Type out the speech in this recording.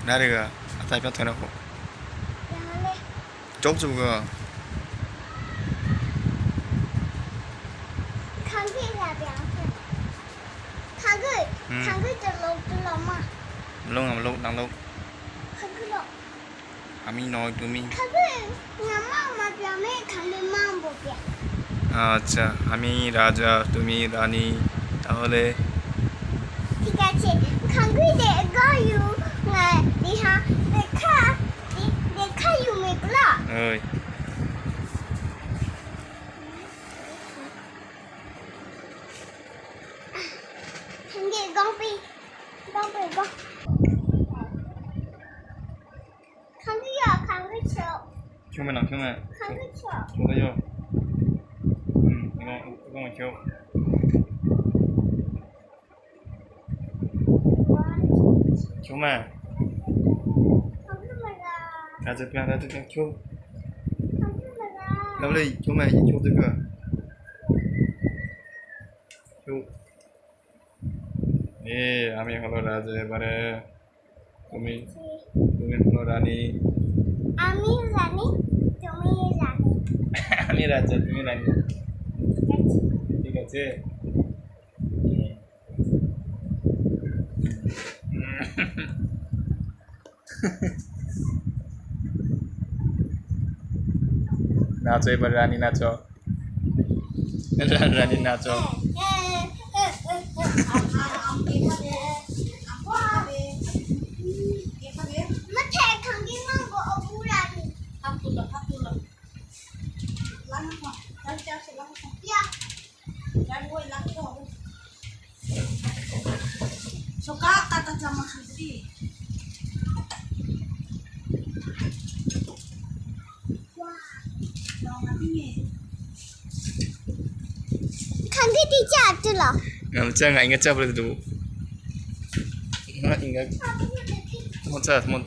나래가 아따 뼈 터놓고 쪽쪽가 lông lông đang lông আমি নয় তুমি আচ্ছা আমি রাজা তুমি রানী তাহলে ঠিক আছে খাঙ্গুই দেখায়ু দিহা দেখায়ু মেঘলা ওই খাঙ্গে গম্পি গ খাঙ্গুইয়া খাঙ্গুই 쳐 큐메나 큐메 খাঙ্গুই 쳐 저거요 이거만 켜 큐메 খাঙ্গুই마라 가자 그냥 가자 그냥 켜 খাঙ্গুই마라 나블레 큐메 켜 들까 켜 আমি হলো রাজা এবারে তুমি হলো রানী আমি রানী তুমি রানী আমি রাজা তুমি রানী ঠিক আছে নাচো এবার রানী নাচো রানী নাচো মাঠে খাঙ্গি মাঙ্গো অপুরানি Suka kata sama Susi. খাঙ্গি টিচা আটলা 짱 인가 짜버려도 인가 못 짜, 못